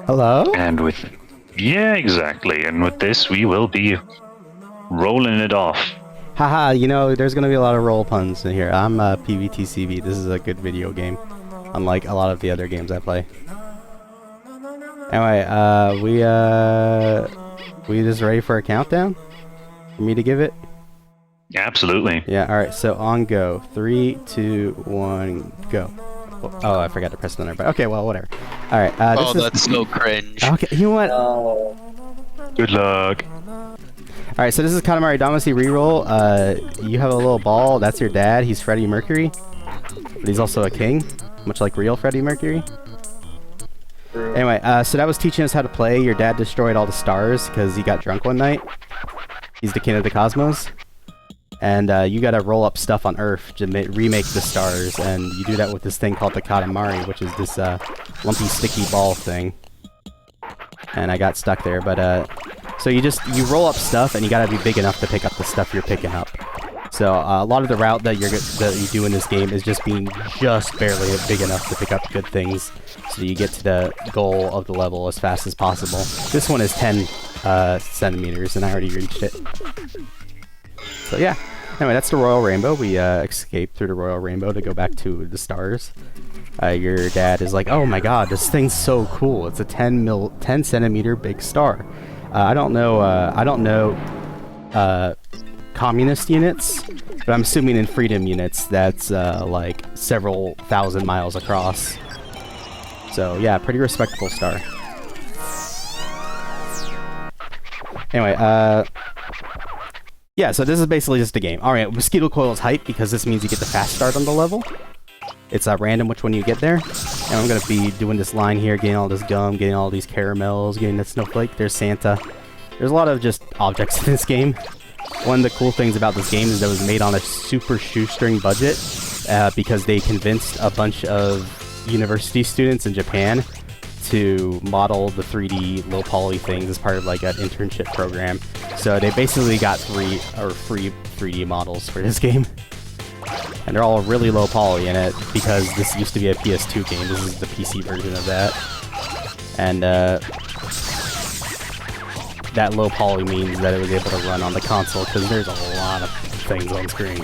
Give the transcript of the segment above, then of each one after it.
Hello? And with... Yeah, exactly. And with this, we will be rolling it off. Haha, you know, there's gonna be a lot of roll puns in here. I'm pvtcb. This is a good video game, unlike a lot of the other games I play. Anyway, we just ready for a countdown? For me to give it? Absolutely. Yeah, alright, so on go. 3, 2, 1, go. Oh, I forgot to press the number. Okay, well, whatever. Alright, that's so cringe. Okay, you know what? Good luck. Alright, so this is Katamari Damacy Reroll. You have a little ball. That's your dad. He's Freddie Mercury. But he's also a king, much like real Freddie Mercury. Anyway, so that was teaching us how to play. Your dad destroyed all the stars because he got drunk one night. He's the king of the cosmos. And you gotta roll up stuff on Earth to remake the stars. And you do that with this thing called the Katamari, which is this lumpy, sticky ball thing. And I got stuck there, but... So you roll up stuff, and you gotta be big enough to pick up the stuff you're picking up. So a lot of the route that you do in this game is just being just barely big enough to pick up good things, so you get to the goal of the level as fast as possible. This one is 10 centimeters, and I already reached it. So yeah. Anyway, that's the Royal Rainbow. We escaped through the Royal Rainbow to go back to the stars. Your dad is like, "Oh my God, this thing's so cool! It's a 10 centimeter big star." I don't know communist units, but I'm assuming in freedom units that's like several thousand miles across. So yeah, pretty respectable star. Anyway, yeah, so this is basically just a game. Alright, Mosquito Coil is hype because this means you get the fast start on the level. It's random which one you get there. And I'm going to be doing this line here, getting all this gum, getting all these caramels, getting that snowflake. There's Santa. There's a lot of just objects in this game. One of the cool things about this game is that it was made on a super shoestring budget because they convinced a bunch of university students in Japan to model the 3D low poly things as part of like an internship program. So they basically got free 3D models for this game. And they're all really low poly in it because this used to be a PS2 game. This is the PC version of that. And that low poly means that it was able to run on the console because there's a lot of things on screen.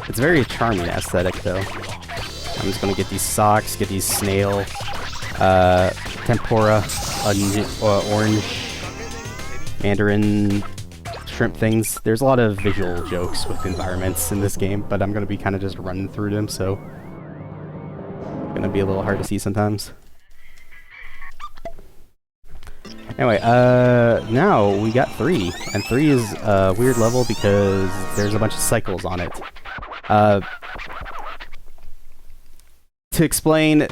It's very charming aesthetic though. I'm just gonna get these socks, get these snail, tempura, orange, mandarin, shrimp things. There's a lot of visual jokes with environments in this game, but I'm gonna be kind of just running through them, so it's gonna be a little hard to see sometimes. Anyway, now we got 3, and 3 is a weird level because there's a bunch of cycles on it. To explain,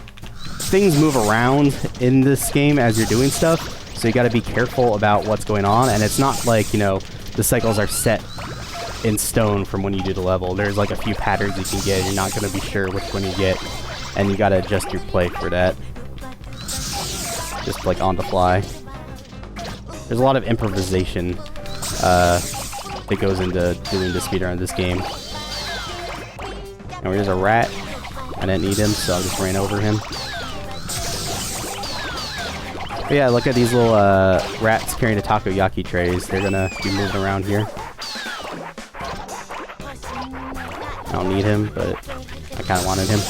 things move around in this game as you're doing stuff, so you gotta be careful about what's going on, and it's not like, you know, the cycles are set in stone from when you do the level. There's like a few patterns you can get, you're not gonna be sure which one you get, and you gotta adjust your play for that. Just like on the fly. There's a lot of improvisation that goes into doing the speedrun of this game. And there's a rat. I didn't need him, so I just ran over him. But yeah, look at these little rats carrying the takoyaki trays. They're gonna be moving around here. I don't need him, but I kind of wanted him.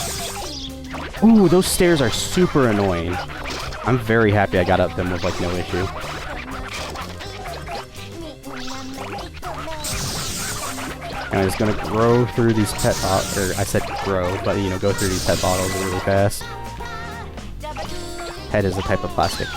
Ooh, those stairs are super annoying. I'm very happy I got up them with like no issue. And I'm just gonna grow through these pet bottles, or I said grow, but you know, go through these pet bottles really fast. Head is a type of plastic.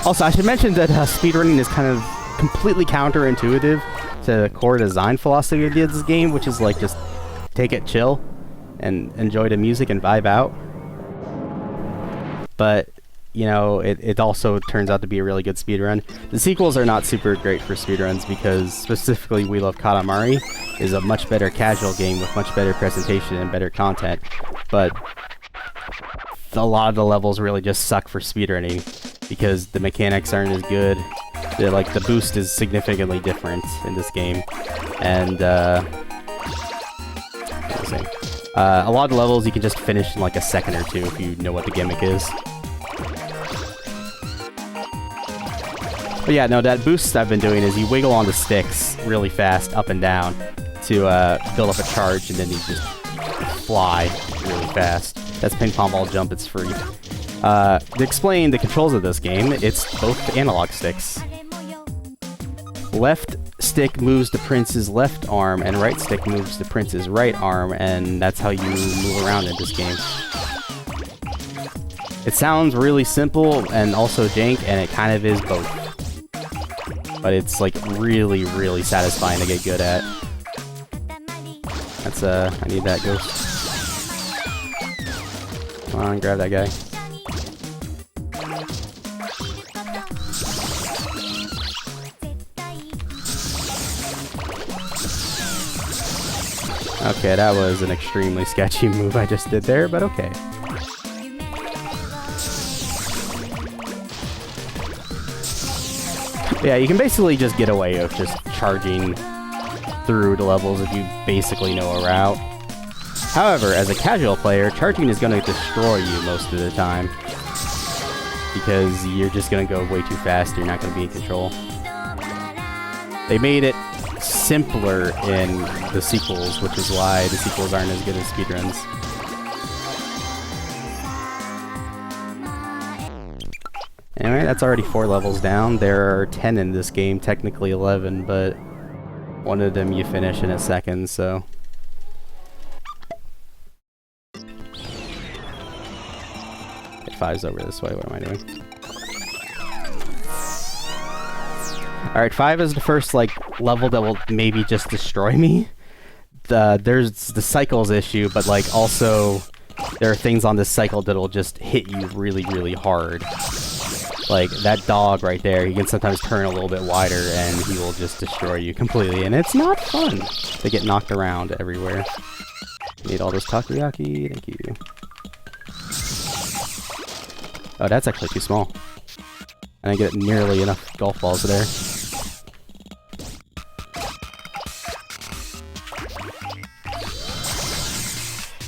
Also, I should mention that speedrunning is kind of completely counterintuitive to the core design philosophy of this game, which is like just take it chill and enjoy the music and vibe out. But, you know, it also turns out to be a really good speedrun. The sequels are not super great for speedruns because specifically We Love Katamari is a much better casual game with much better presentation and better content. But a lot of the levels really just suck for speedrunning because the mechanics aren't as good Like the boost is significantly different in this game, and a lot of the levels you can just finish in like a second or two if you know what the gimmick is. But yeah, no, that boost I've been doing is you wiggle on the sticks really fast up and down to build up a charge, and then you just fly really fast. That's ping pong ball jump, it's free. To explain the controls of this game, it's both analog sticks. Left stick moves the prince's left arm, and right stick moves the prince's right arm, and that's how you move around in this game. It sounds really simple and also jank, and it kind of is both. But it's like really, really satisfying to get good at. That's I need that ghost. Come on, grab that guy. Okay, that was an extremely sketchy move I just did there, but okay. Yeah, you can basically just get away with just charging through the levels if you basically know a route. However, as a casual player, charging is going to destroy you most of the time, because you're just going to go way too fast, you're not going to be in control. They made it simpler in the sequels, which is why the sequels aren't as good as speedruns. Anyway, that's already 4 levels down. There are 10 in this game, technically 11, but one of them you finish in a second, so... Okay, 5's over this way, what am I doing? Alright, 5 is the first, like, level that will maybe just destroy me. There's the cycles issue, but, like, also there are things on this cycle that'll just hit you really, really hard. Like, that dog right there, he can sometimes turn a little bit wider, and he will just destroy you completely, and it's not fun to get knocked around everywhere. Need all this takoyaki, thank you. Oh, that's actually too small. I didn't get nearly enough golf balls there.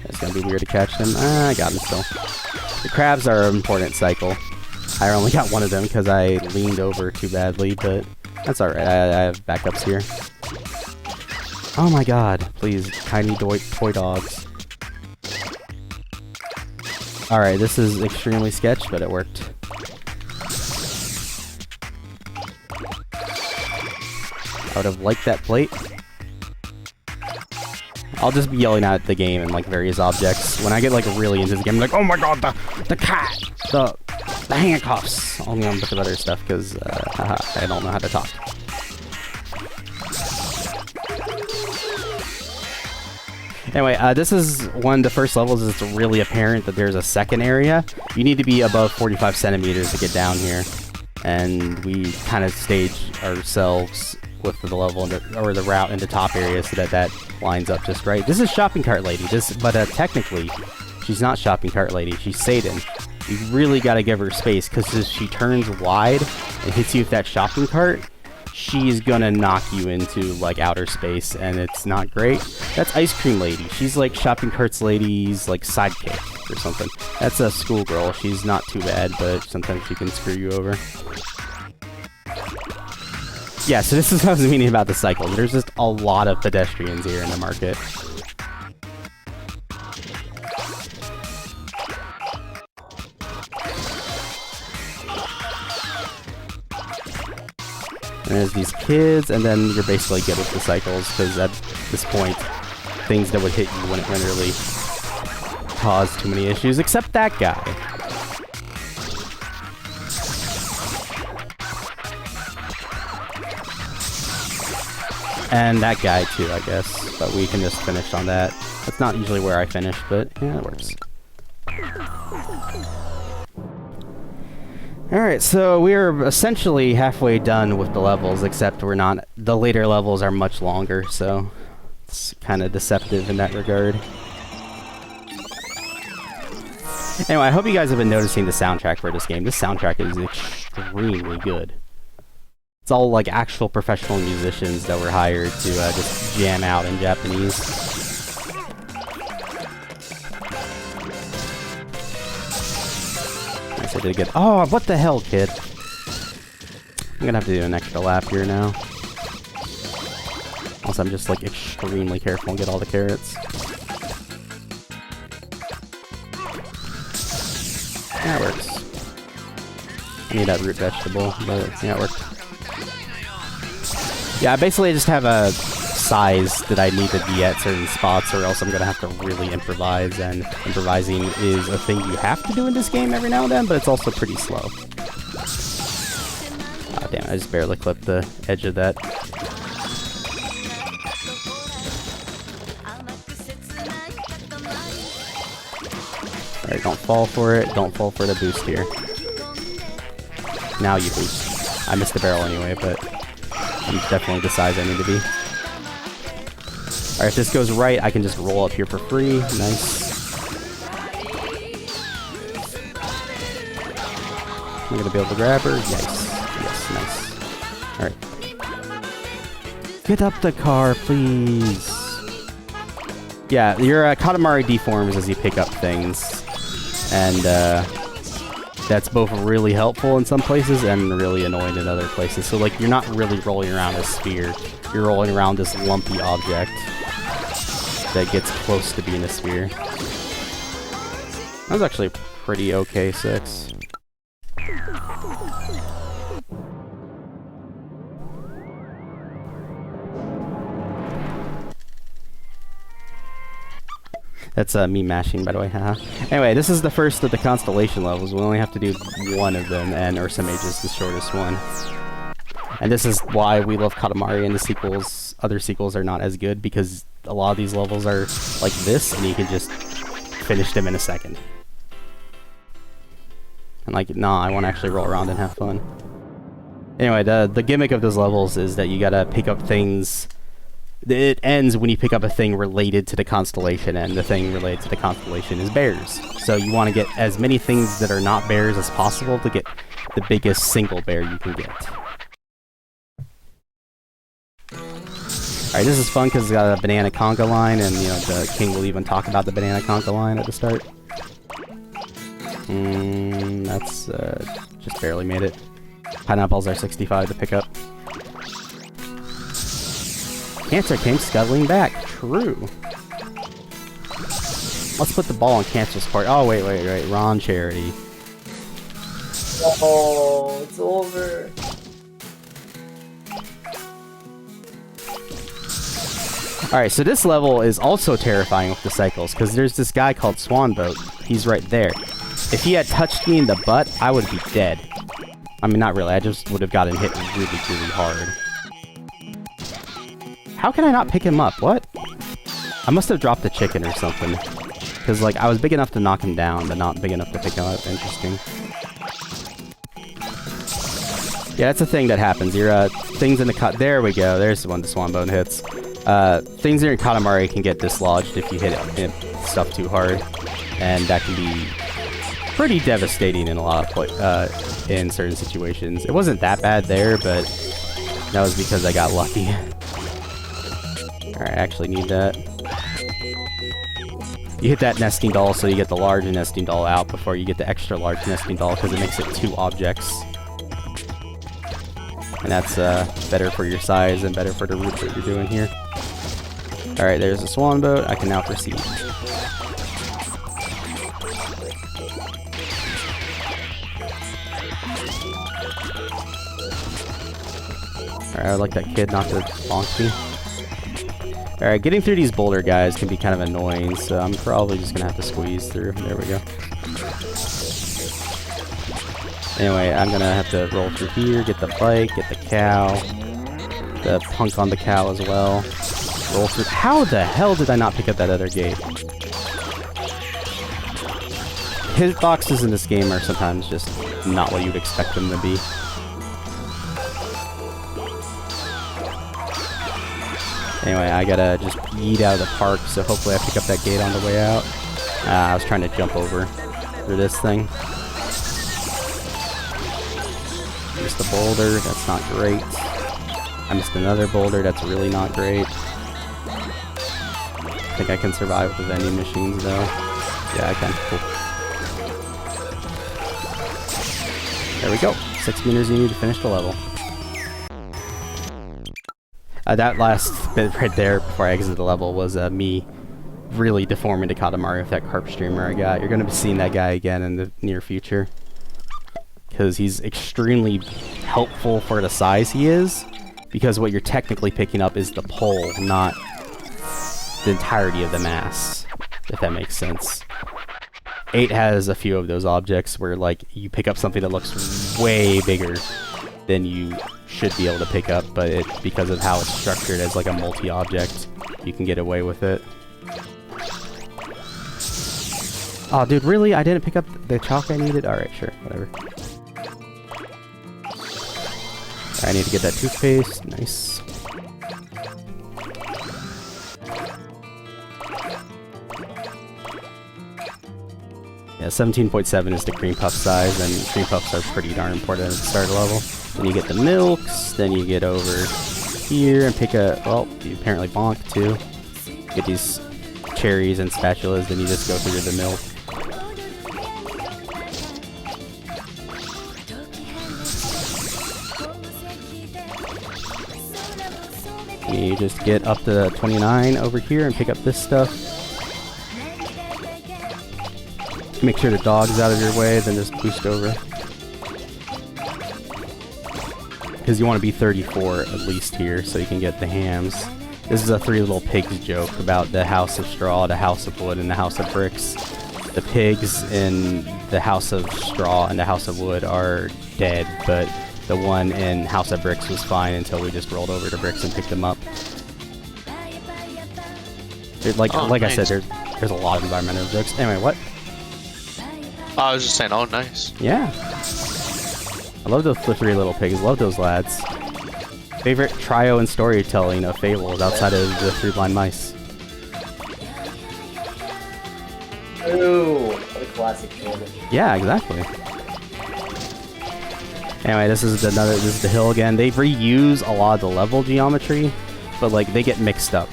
It's gonna be weird to catch them. I got them still. The crabs are an important cycle. I only got one of them because I leaned over too badly, but that's alright. I have backups here. Oh my god, please, tiny toy dogs. Alright, this is extremely sketch, but it worked. I would have liked that plate. I'll just be yelling at the game and like various objects. When I get like really into the game, I'm like, oh my god, the cat! The handcuffs! Only on a bunch of other stuff, because I don't know how to talk. Anyway, this is one of the first levels. It's really apparent that there's a second area. You need to be above 45 centimeters to get down here. And we kind of stage ourselves with the level or the route in the top area so that lines up just right. This is Shopping Cart Lady, but technically, she's not Shopping Cart Lady, she's Satan. You really gotta give her space, because if she turns wide and hits you with that shopping cart, she's gonna knock you into, like, outer space, and it's not great. That's Ice Cream Lady. She's like Shopping Carts Lady's, like, sidekick or something. That's a schoolgirl. She's not too bad, but sometimes she can screw you over. Yeah, so this is what I was meaning about the cycle. There's just a lot of pedestrians here in the market. And there's these kids, and then you're basically good with the cycles, because at this point, things that would hit you wouldn't really cause too many issues, except that guy. And that guy too, I guess, but we can just finish on that. That's not usually where I finish, but yeah, it works. Alright, so we're essentially halfway done with the levels, except we're not. The later levels are much longer, so it's kind of deceptive in that regard. Anyway, I hope you guys have been noticing the soundtrack for this game. This soundtrack is extremely good. It's all like actual professional musicians that were hired to just jam out in Japanese. Nice, I did good. Oh, what the hell, kid? I'm gonna have to do an extra lap here now. Also, I'm just like extremely careful and get all the carrots. That works. I need that root vegetable, but yeah, it worked. Yeah, basically I just have a size that I need to be at certain spots, or else I'm gonna have to really improvise, and improvising is a thing you have to do in this game every now and then, but it's also pretty slow. Oh damn, I just barely clipped the edge of that. Alright, don't fall for it. Don't fall for the boost here. Now you boost. I missed the barrel anyway, but I'm definitely the size I need to be. Alright, if this goes right, I can just roll up here for free. Nice. I'm gonna be able to grab her. Yes. Yes, nice. Alright. Get up the car, please. Yeah, your Katamari deforms as you pick up things. And that's both really helpful in some places and really annoying in other places. So like, you're not really rolling around a sphere. You're rolling around this lumpy object that gets close to being a sphere. That was actually a pretty okay 6. That's me mashing, by the way. Haha. Anyway, this is the first of the constellation levels. We only have to do one of them, and Ursa Mage is the shortest one. And this is why we love Katamari, and the sequels, other sequels, are not as good, because a lot of these levels are like this, and you can just finish them in a second. And like, nah, I want to actually roll around and have fun. Anyway, the gimmick of those levels is that you gotta pick up things. It ends when you pick up a thing related to the constellation, and the thing related to the constellation is bears. So you want to get as many things that are not bears as possible to get the biggest single bear you can get. Alright, this is fun because it's got a banana conga line, and you know, the king will even talk about the banana conga line at the start. That's just barely made it. Pineapples are 65 to pick up. Cancer came scuttling back. True. Let's put the ball on Cancer's court. Oh, wait. Ron Charity. Oh, it's over. Alright, so this level is also terrifying with the cycles, because there's this guy called Swanboat. He's right there. If he had touched me in the butt, I would be dead. I mean, not really. I just would have gotten hit really, really hard. How can I not pick him up? What? I must have dropped the chicken or something. Because, like, I was big enough to knock him down, but not big enough to pick him up. Interesting. Yeah, that's a thing that happens. Your things in the there we go. There's the one the Swanbone hits. Things in your Katamari can get dislodged if you hit stuff too hard. And that can be pretty devastating in a lot of in certain situations. It wasn't that bad there, but that was because I got lucky. Alright, I actually need that. You hit that nesting doll so you get the large nesting doll out before you get the extra large nesting doll, because it makes it 2 objects. And that's better for your size and better for the route that you're doing here. Alright, there's a swan boat. I can now proceed. Alright, I like that kid not to bonk me. Alright, getting through these boulder guys can be kind of annoying, so I'm probably just gonna have to squeeze through. There we go. Anyway, I'm gonna have to roll through here, get the bike, get the cow, the punk on the cow as well. Roll through. How the hell did I not pick up that other gate? Hitboxes in this game are sometimes just not what you'd expect them to be. Anyway, I gotta just yeet out of the park, so hopefully I pick up that gate on the way out. I was trying to jump over through this thing. Missed a boulder, that's not great. I missed another boulder, that's really not great. I think I can survive the vending machines though. Yeah, I can. Cool. There we go. 6 meters you need to finish the level. That last bit right there before I exited the level was me really deforming to Katamari with that carp streamer I got. You're going to be seeing that guy again in the near future. Because he's extremely helpful for the size he is. Because what you're technically picking up is the pole, not the entirety of the mass. If that makes sense. 8 has a few of those objects where like you pick up something that looks way bigger than you should be able to pick up, but because of how it's structured as like a multi-object, you can get away with it. Oh, dude, really? I didn't pick up the chalk I needed? Alright, sure, whatever. I need to get that toothpaste. Nice. Yeah, 17.7 is the cream puff size, and cream puffs are pretty darn important at the start of the level. Then you get the milks, then you get over here and pick a... Well, you apparently bonk too. Get these cherries and spatulas, then you just go through the milk. You just get up to 29 over here and pick up this stuff. Make sure the dog's out of your way, then just boost over. Because you want to be 34 at least here, so you can get the hams. This is a Three Little Pigs joke about the house of straw, the house of wood, and the house of bricks. The pigs in the house of straw and the house of wood are dead, but the one in house of bricks was fine until we just rolled over to bricks and picked them up. Like nice. I said, there's a lot of environmental jokes. Anyway, what? I was just saying, oh, nice. Yeah. I love those Three Little Pigs. Love those lads. Favorite trio and storytelling of fables outside of the Three Blind Mice. Ooh, what a classic film. Yeah, exactly. Anyway, this is the hill again. They reuse a lot of the level geometry, but like they get mixed up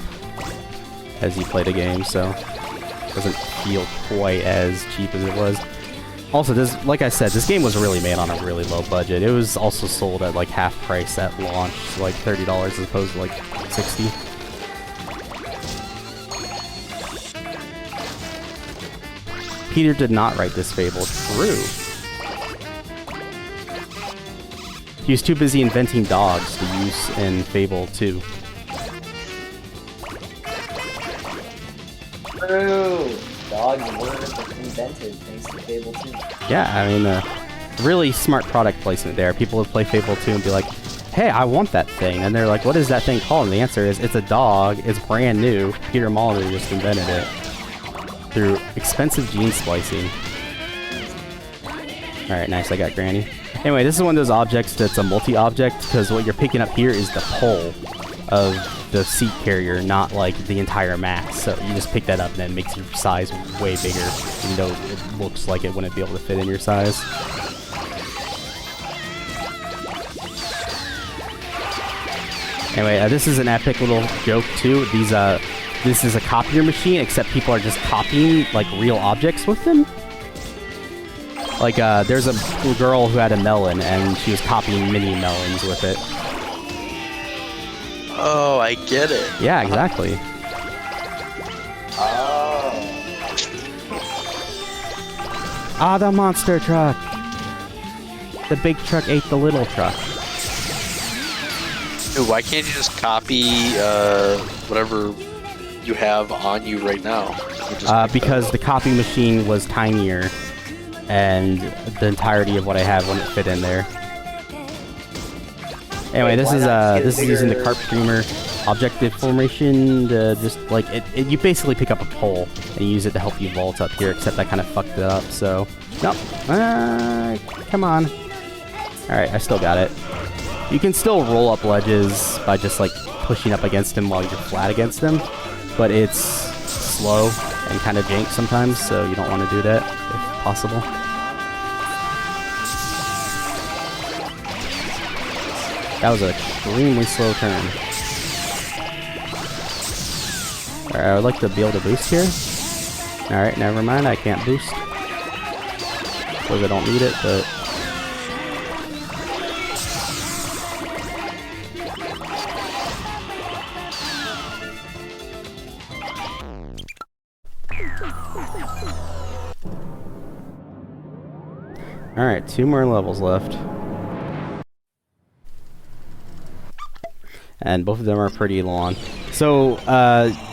as you play the game, so it doesn't feel quite as cheap as it was. Also, this, like I said, this game was really made on a really low budget. It was also sold at like half price at launch, so like $30 as opposed to like $60. Peter did not write this fable. True. He was too busy inventing dogs to use in Fable 2. True. Dogs were invented thanks to Fable 2. Yeah, I mean, really smart product placement there. People would play Fable 2 and be like, hey, I want that thing. And they're like, what is that thing called? And the answer is, it's a dog. It's brand new. Peter Molyneux just invented it through expensive gene splicing. Alright, nice. I got Granny. Anyway, this is one of those objects that's a multi-object, because what you're picking up here is the pole of the seat carrier, not like the entire mass. So you just pick that up and it makes your size way bigger, even though it looks like it wouldn't be able to fit in your size. Anyway, this is an epic little joke too. This is a copier machine, except people are just copying like real objects with them. Like, there's a girl who had a melon, and she was copying mini melons with it. Oh, I get it. Yeah, exactly. Oh. Ah, the monster truck! The big truck ate the little truck. Dude, why can't you just copy whatever you have on you right now? Because the copy machine was tinier, and the entirety of what I have wouldn't fit in there. Anyway, this is using the carp streamer objective formation to just like you basically pick up a pole and use it to help you vault up here, except I kind of fucked it up, so nope. Come on. Alright, I still got it. You can still roll up ledges by just like pushing up against them while you're flat against them, but it's slow and kind of jank sometimes, so you don't want to do that if possible. That was an extremely slow turn. Alright, I would like to be able to boost here. Alright, never mind, I can't boost. Because I don't need it, but... Alright, 2 more levels left. And both of them are pretty long. So,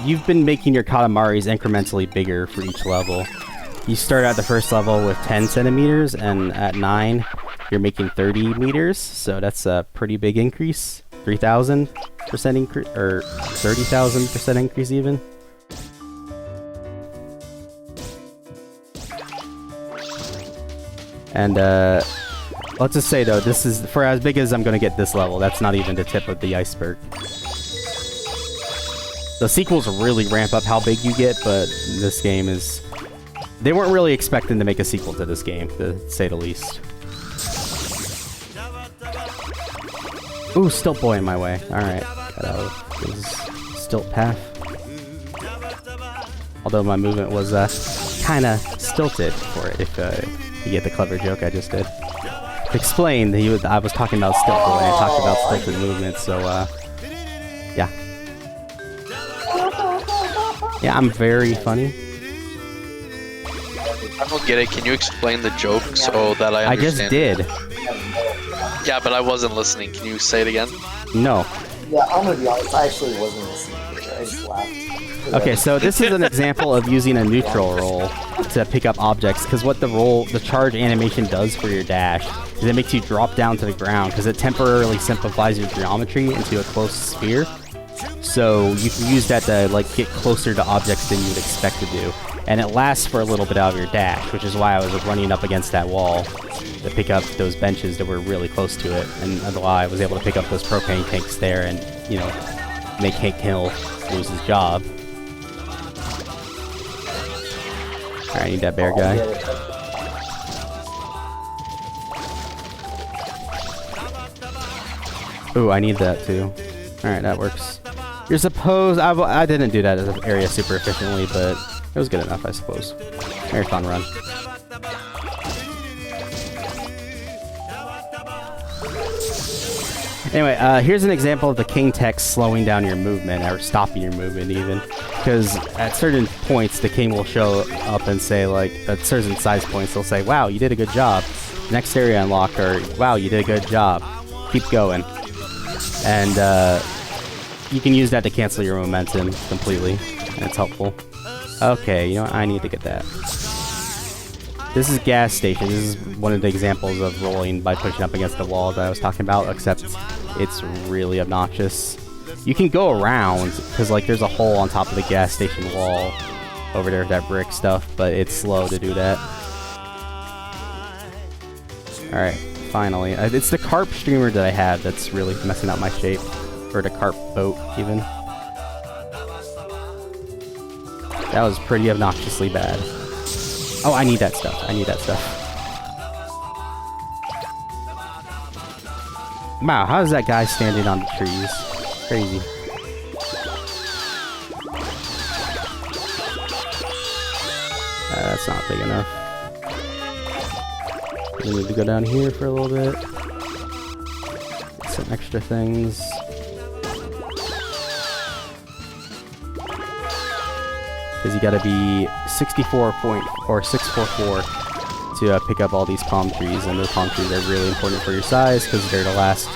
you've been making your Katamaris incrementally bigger for each level. You start at the first level with 10 centimeters, and at 9, you're making 30 meters. So that's a pretty big increase. 3,000% increase, or 30,000% increase even. And, let's just say though, this is, for as big as I'm gonna get this level, that's not even the tip of the iceberg. The sequels really ramp up how big you get, but this game is... They weren't really expecting to make a sequel to this game, to say the least. Ooh, stilt boy in my way. Alright, got out of his stilt path. Although my movement was, kinda stilted for it, if, you get the clever joke I just did. To explain, I was talking about stilt boy, and I talked about stilted movement, so, yeah. Yeah, I'm very funny. I don't get it. Can you explain the joke so that I understand? I just did. Yeah, but I wasn't listening. Can you say it again? No. Yeah, I'm gonna be honest, I actually wasn't listening to it. I just laughed. Okay, so this is an example of using a neutral roll to pick up objects, because what the charge animation does for your dash is it makes you drop down to the ground, because it temporarily simplifies your geometry into a close sphere. So you can use that to like get closer to objects than you would expect to do. And it lasts for a little bit out of your dash, which is why I was running up against that wall to pick up those benches that were really close to it, and why I was able to pick up those propane tanks there and, you know, make Hank Hill lose his job. Alright, I need that bear guy. Ooh, I need that too. Alright, that works. You're supposed... I didn't do that as an area super efficiently, but it was good enough, I suppose. Marathon run. Anyway, here's an example of the king text slowing down your movement, or stopping your movement even. Because at certain points, the king will show up and say, like, at certain size points, they'll say, wow, you did a good job. Next area unlocked, or wow, you did a good job. Keep going. And, you can use that to cancel your momentum completely, and it's helpful. Okay, you know what? I need to get that. This is gas station. This is one of the examples of rolling by pushing up against the wall that I was talking about, except it's really obnoxious. You can go around, because like there's a hole on top of the gas station wall over there with that brick stuff, but it's slow to do that. Alright, finally. It's the carp streamer that I have that's really messing up my shape. Or the carp boat, even. That was pretty obnoxiously bad. Oh, I need that stuff. I need that stuff. Wow, how is that guy standing on the trees? Crazy. That's not big enough. We need to go down here for a little bit. Some extra things. Because you gotta be 644 to pick up all these palm trees, and those palm trees are really important for your size because they're the last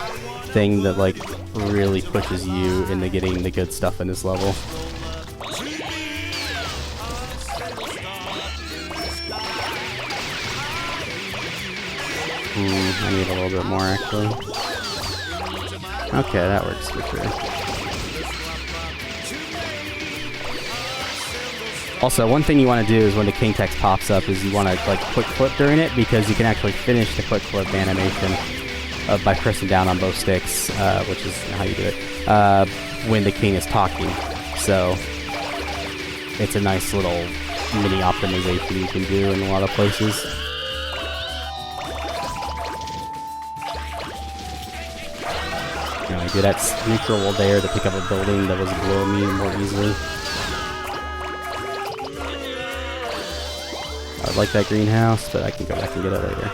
thing that like really pushes you into getting the good stuff in this level. I need a little bit more actually. Okay, that works for sure. Also, one thing you want to do is when the king text pops up is you want to like quick flip during it, because you can actually finish the quick flip animation by pressing down on both sticks, which is how you do it, when the king is talking. So it's a nice little mini optimization you can do in a lot of places. do that neutral wall there to pick up a building that was below me more easily. I would like that greenhouse, but I can go back and get it later.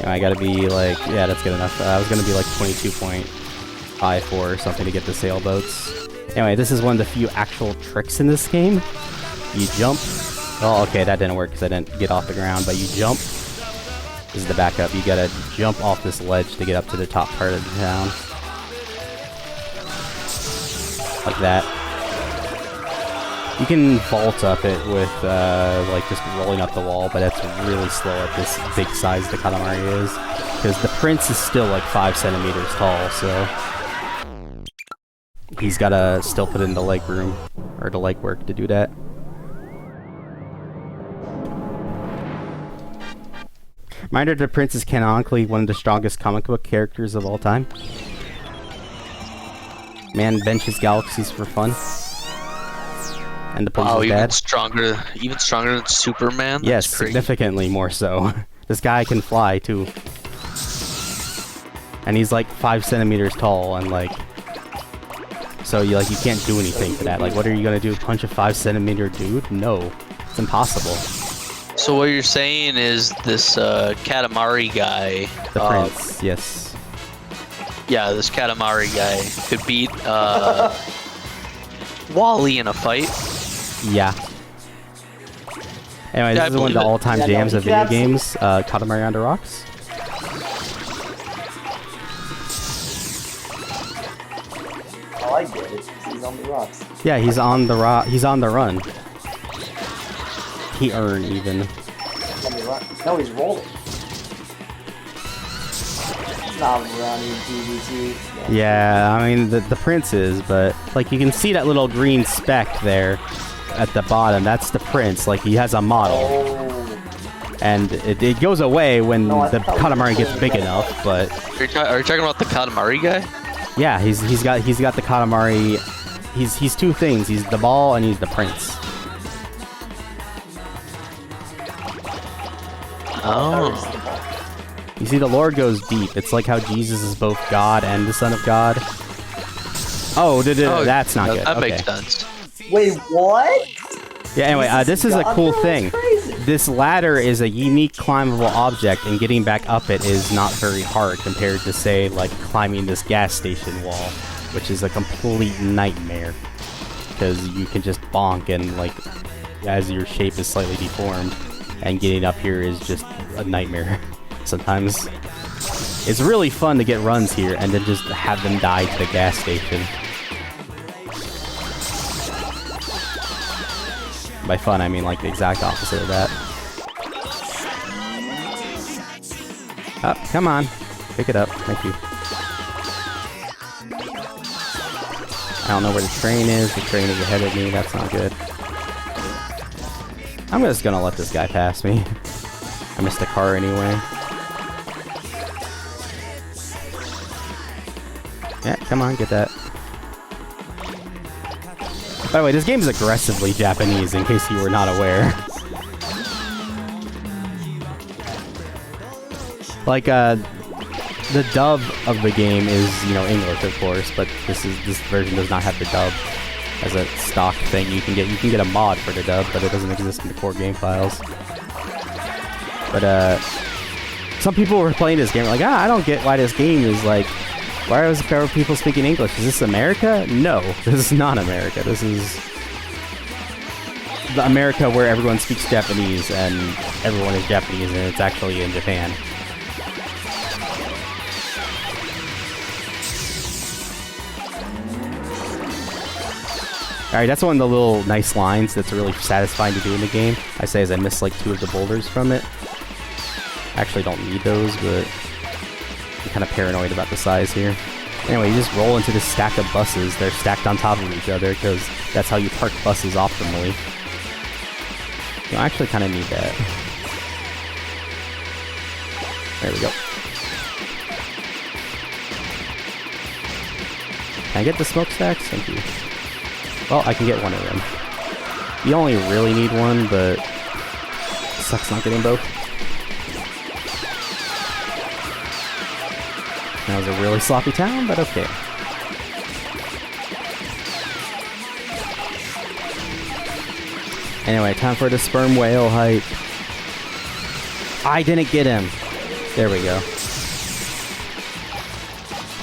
I gotta be like, yeah, that's good enough. I was gonna be like 22.54 or something to get the sailboats. Anyway, this is one of the few actual tricks in this game. You jump. Oh, okay, that didn't work because I didn't get off the ground, but you jump. This is the backup. You gotta jump off this ledge to get up to the top part of the town. Like that. You can vault up it with, like, just rolling up the wall, but that's really slow at this big size the Katamari is. Because the prince is still, like, 5 centimeters tall, so... he's gotta still put in the leg room, or the leg work to do that. Reminder, the prince is canonically one of the strongest comic book characters of all time. Man benches galaxies for fun. And the place is bad. Even stronger than Superman? Yes, significantly more so. This guy can fly, too. And he's like 5 centimeters tall, and like... so you can't do anything for that. Like, what are you gonna do? Punch a 5 centimeter dude? No. It's impossible. So what you're saying is this Katamari guy... the prince, yes. Yeah, this Katamari guy could beat Wally in a fight. Yeah. Anyway, this is one of the all-time jams of video games. Katamari on the Rocks. Oh, I get it. He's on the rocks. Yeah, he's on the he's on the run. He earned even. No, he's rolling. He's not running PvT. Yeah, I mean the prince is, but like you can see that little green speck there at the bottom. That's the prince. Like he has a model, and it goes away when the Katamari gets big enough. But are you talking about the Katamari guy? Yeah, he's got the Katamari. He's two things. He's the ball and he's the prince. Oh. You see, the lore goes deep. It's like how Jesus is both God and the Son of God. Oh, that's not good. That okay. makes sense. Wait, what? Yeah, anyway, this is a cool thing. This ladder is a unique climbable object, and getting back up it is not very hard compared to, say, like climbing this gas station wall, which is a complete nightmare. Because you can just bonk and, like, as your shape is slightly deformed, and getting up here is just a nightmare. Sometimes it's really fun to get runs here and then just have them die to the gas station. By fun, I mean like the exact opposite of that. Oh, come on. Pick it up. Thank you. I don't know where the train is. The train is ahead of me. That's not good. I'm just gonna let this guy pass me. I missed the car anyway. Yeah, come on, get that. By the way, this game is aggressively Japanese, in case you were not aware. Like, the dub of the game is, you know, English, of course, but this version does not have the dub as a stock thing. You can get a mod for the dub, but it doesn't exist in the core game files. But some people were playing this game like, I don't get why this game is like, why are people speaking English? Is this America? No, this is not America. This is the America where everyone speaks Japanese and everyone is Japanese, and it's actually in Japan. Alright, that's one of the little nice lines that's really satisfying to do in the game. I say as I missed like 2 of the boulders from it. I actually don't need those, but I'm kind of paranoid about the size here. Anyway, you just roll into this stack of buses. They're stacked on top of each other because that's how you park buses optimally. You know, I actually kind of need that. There we go. Can I get the smokestacks? Thank you. Well, I can get one of them. You only really need one, but sucks not getting both. That was a really sloppy town, but okay. Anyway, time for the sperm whale hype. I didn't get him. There we go.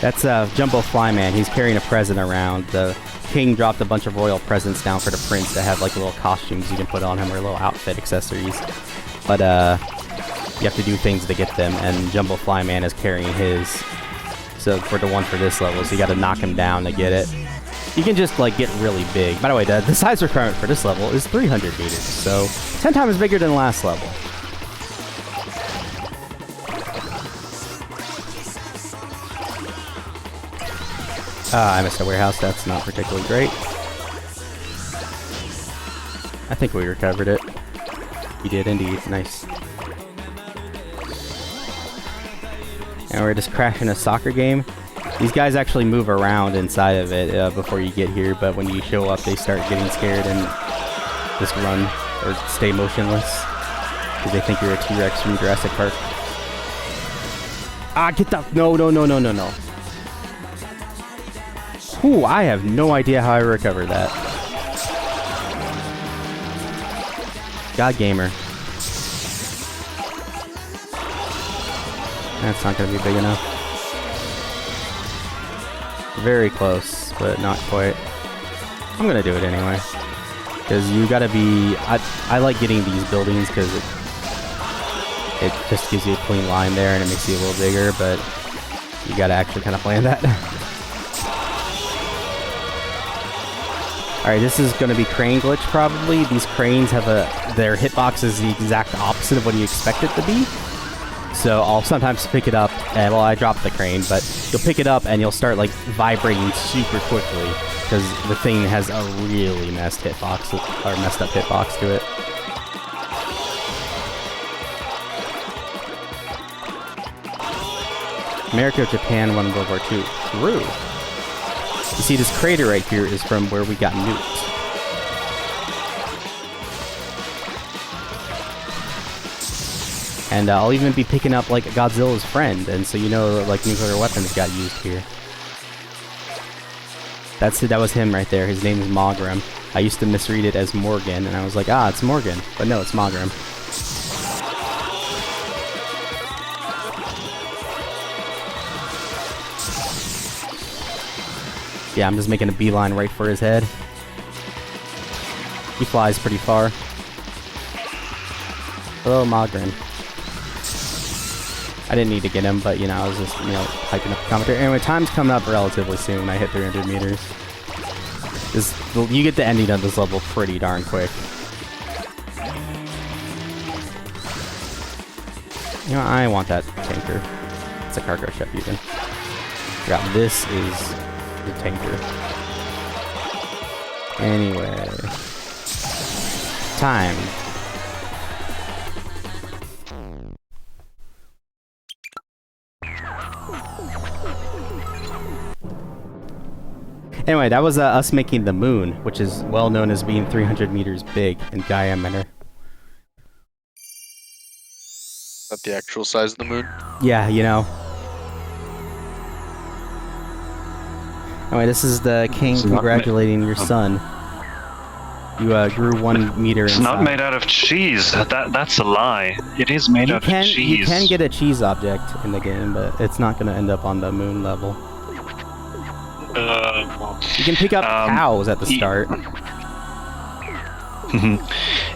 That's Jumbo Flyman. He's carrying a present around. The king dropped a bunch of royal presents down for the prince that have like little costumes you can put on him or little outfit accessories. But you have to do things to get them, and Jumbo Flyman is carrying his. So for the one for this level, so you got to knock him down to get it. You can just like get really big. By the way, the size requirement for this level is 300 meters, so 10 times bigger than last level. I missed a warehouse. That's not particularly great. I think we recovered it. We did indeed. Nice. And we're just crashing a soccer game. These guys actually move around inside of it before you get here, but when you show up, they start getting scared and just run or stay motionless because they think you're a T-Rex from Jurassic Park. Ah, get the... No. Ooh, I have no idea how I recovered that. God gamer. That's not going to be big enough. Very close, but not quite. I'm going to do it anyway. Because you got to be... I like getting these buildings because it just gives you a clean line there and it makes you a little bigger, but you got to actually kind of plan that. Alright, this is going to be crane glitch probably. These cranes have their hitbox is the exact opposite of what you expect it to be. So I'll sometimes pick it up, and well, I dropped the crane, but you'll pick it up and you'll start like vibrating super quickly because the thing has a really messed up hitbox to it. America or Japan won World War II. True. You see, this crater right here is from where we got nuked. And I'll even be picking up, like, Godzilla's friend, and so you know, like, nuclear weapons got used here. That was him right there. His name is Mogram. I used to misread it as Morgan, and I was like, ah, it's Morgan. But no, it's Mogram. Yeah, I'm just making a beeline right for his head. He flies pretty far. Hello, Mogram. I didn't need to get him, but, you know, I was just, you know, hyping up the commentary. Anyway, time's coming up relatively soon. I hit 300 meters. You get the ending of this level pretty darn quick. You know, I want that tanker. It's a cargo ship, even. Yeah, this is the tanker. Anyway. Time. Anyway, that was us making the moon, which is well known as being 300 meters big in diameter. Not the actual size of the moon? Yeah, you know. Anyway, this is the king congratulating your son. You grew 1 meter inside. It's not made out of cheese. That's a lie. It is made out of cheese. You can get a cheese object in the game, but it's not going to end up on the moon level. You can pick up cows at the start.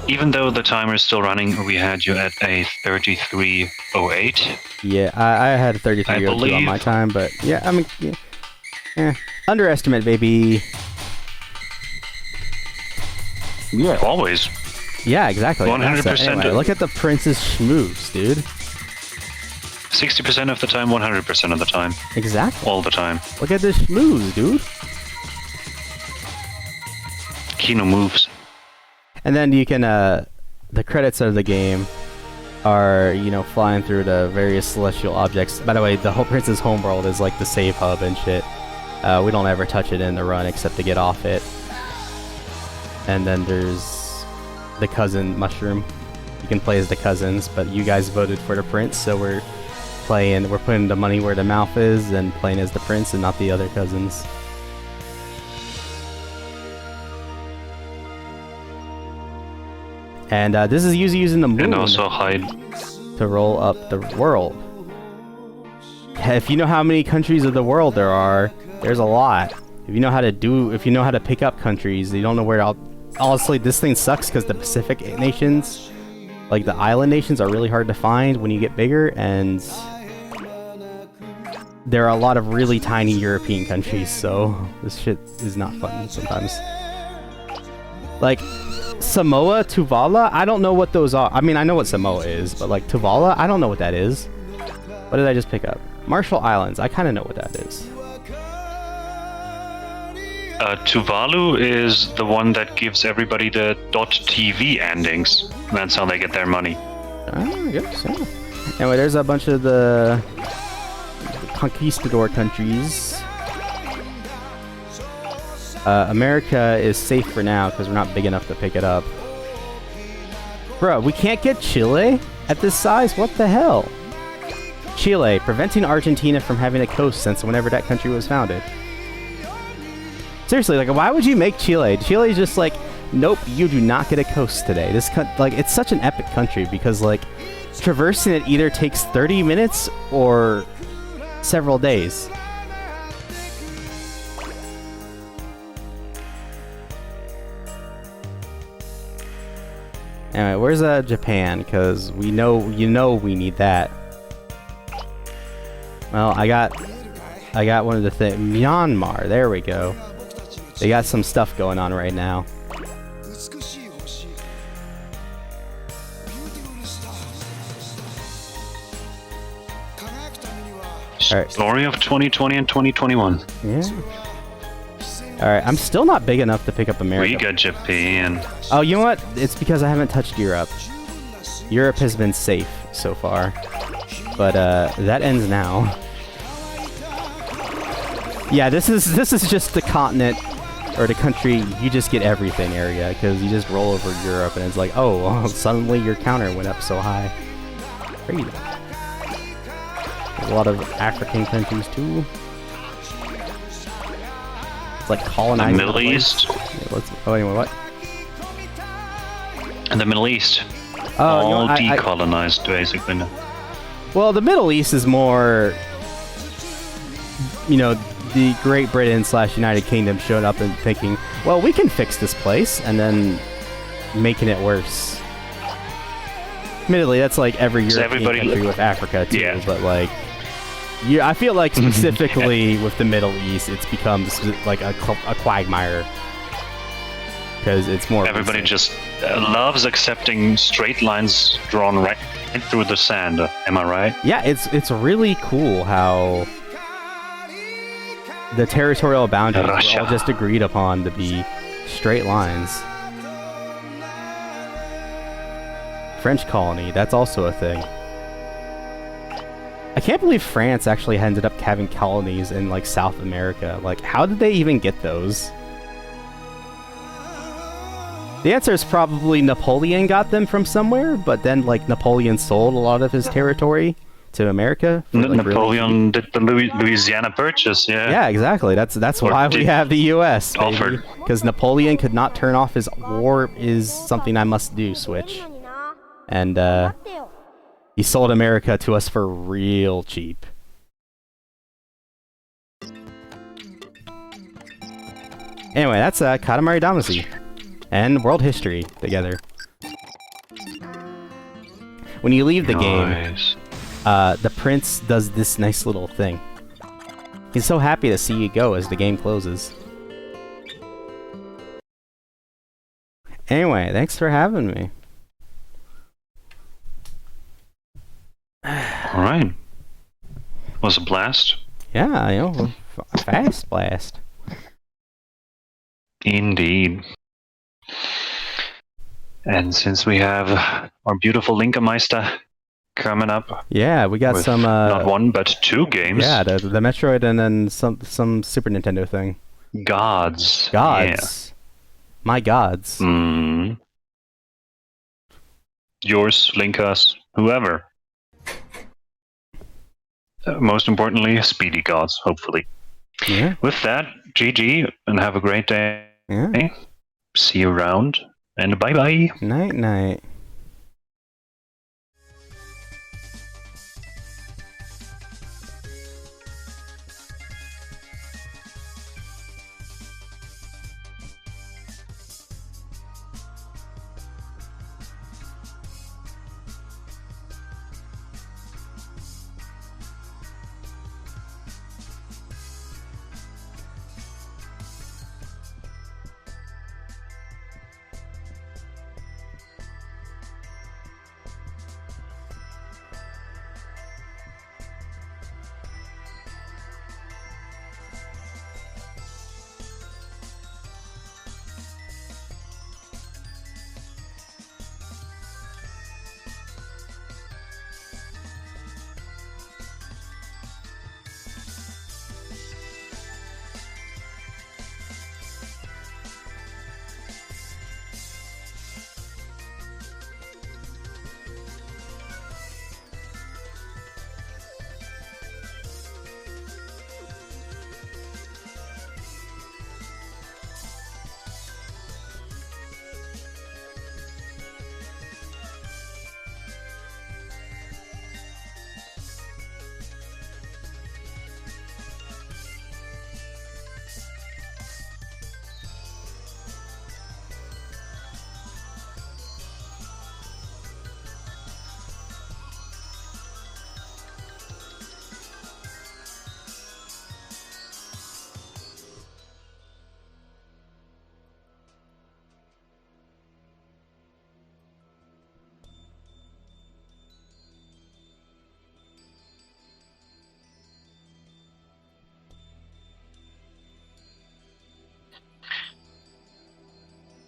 Even though the timer is still running, we had you at a 33:08. Yeah, I had a 33:02 on my time, but yeah, I mean, yeah. Underestimate, baby. Yeah, always. Yeah, exactly. 100%. Anyway, look at the prince's schmooze, dude. 60% of the time, 100% of the time. Exactly. All the time. Look at this schmooze, dude. Kino moves. And then you can, the credits of the game are, you know, flying through the various celestial objects. By the way, the whole Prince's homeworld is like the save hub and shit. We don't ever touch it in the run except to get off it. And then there's the cousin mushroom. You can play as the cousins, but you guys voted for the prince, so we're putting the money where the mouth is and playing as the prince and not the other cousins. And this is using the moon And also hide. to roll up the world. If you know how many countries of the world there are, there's a lot. If you know how to pick up countries, you don't know where. Honestly, this thing sucks because the Pacific nations, like the island nations, are really hard to find when you get bigger, and there are a lot of really tiny European countries, so this shit is not fun sometimes. Like Samoa, Tuvalu, I don't know what those are. I mean, I know what Samoa is, but like Tuvalu, I don't know what that is. What did I just pick up? Marshall Islands, I kind of know what that is. Tuvalu is the one that gives everybody the .tv endings. That's how they get their money. Oh, I guess, yeah. Anyway, there's a bunch of the conquistador countries. America is safe for now because we're not big enough to pick it up. Bro, we can't get Chile at this size? What the hell? Chile, preventing Argentina from having a coast since whenever that country was founded. Seriously, like, why would you make Chile? Chile's just like, nope, you do not get a coast today. Like, it's such an epic country because, like, traversing it either takes 30 minutes or several days. Anyway, where's Japan? Because we know, we need that. Well, I got one of the things. Myanmar, there we go. They got some stuff going on right now. Alright. Story of 2020 and 2021. Yeah. Alright, I'm still not big enough to pick up America. We got Japan. Oh, you know what? It's because I haven't touched Europe. Europe has been safe so far. But that ends now. Yeah, this is just the continent or the country you just get everything area, because you just roll over Europe and it's like, oh, suddenly your counter went up so high. Great. There's a lot of African countries too. It's like colonizing the Middle East. Oh, anyway, what? And the Middle East. Oh, all decolonized, basically. Now. Well, the Middle East is more, the Great Britain / United Kingdom showing up and thinking, well, we can fix this place, and then making it worse. Admittedly, that's like every European country with Africa too, yeah. But like, I feel like specifically with the Middle East, it's become like a quagmire. Because it's more... Everybody just loves accepting straight lines drawn right through the sand, am I right? Yeah, it's really cool how the territorial boundaries were all just agreed upon to be straight lines. French colony, that's also a thing. I can't believe France actually ended up having colonies in like South America. Like, how did they even get those? The answer is probably Napoleon got them from somewhere, but then like Napoleon sold a lot of his territory to America. Like, Napoleon did the Louisiana Purchase, yeah. Yeah, exactly. That's why we have the U.S. Because Napoleon could not turn off his "war is something I must do" switch, and he sold America to us for real cheap. Anyway, that's Katamari Damacy and world history together. When you leave the game, the prince does this nice little thing. He's so happy to see you go as the game closes. Anyway, thanks for having me. Alright. Was a blast. Yeah, a fast blast. Indeed. And since we have our beautiful Linkermeister coming up, yeah, we got some not one but two games. Yeah, the Metroid and then some Super Nintendo thing. Gods. Yeah. My gods. Yours, Linkas, whoever. Most importantly, speedy gods, hopefully. Yeah. With that, GG, and have a great day. Yeah. See you around, and bye-bye. Night night.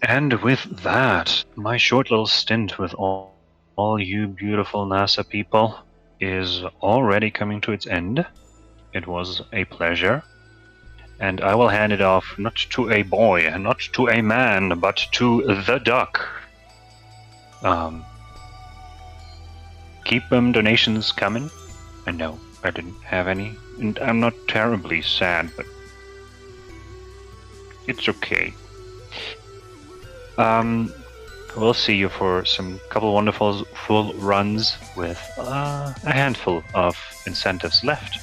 And with that, my short little stint with all you beautiful NASA people is already coming to its end. It was a pleasure. And I will hand it off not to a boy, not to a man, but to the duck. Keep donations coming. I know I didn't have any, and I'm not terribly sad, but it's okay. We'll see you for some couple wonderful full runs with a handful of incentives left.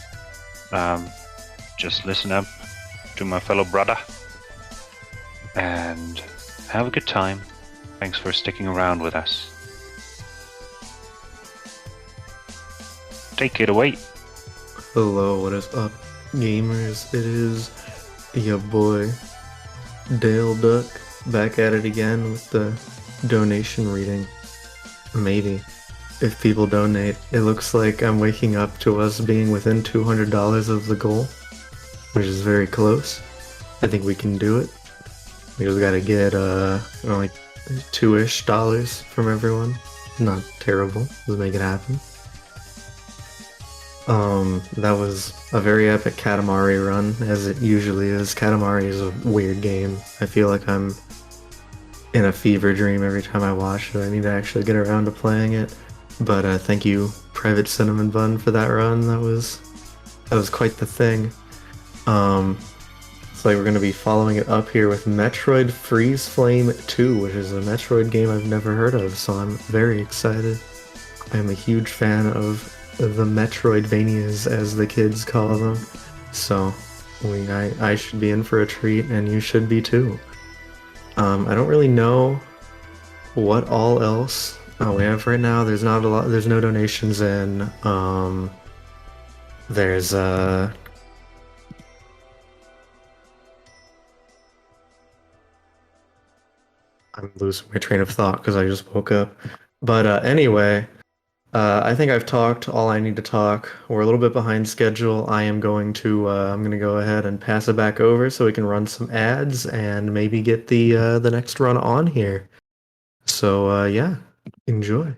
Just listen up to my fellow brother and have a good time. Thanks for sticking around with us. Take it away. Hello, what is up, gamers? It is your boy, Dale Duck, back at it again with the donation reading. Maybe. If people donate, it looks like I'm waking up to us being within $200 of the goal, which is very close. I think we can do it. We just gotta get, like $2-ish from everyone. Not terrible. Let's make it happen. That was a very epic Katamari run, as it usually is. Katamari is a weird game. I feel like I'm in a fever dream every time I watch it. I need to actually get around to playing it. But thank you, Private Cinnamon Bun, for that run. That was quite the thing. It's like we're going to be following it up here with Metroid Freeze Flame 2, which is a Metroid game I've never heard of, so I'm very excited. I'm a huge fan of the Metroidvanias, as the kids call them. So I should be in for a treat, and you should be too. I don't really know what all else we have right now. There's not a lot. There's no donations in. There's I'm losing my train of thought because I just woke up. But anyway. I think I've talked all I need to talk. We're a little bit behind schedule. I'm gonna go ahead and pass it back over so we can run some ads and maybe get the next run on here. So yeah, enjoy.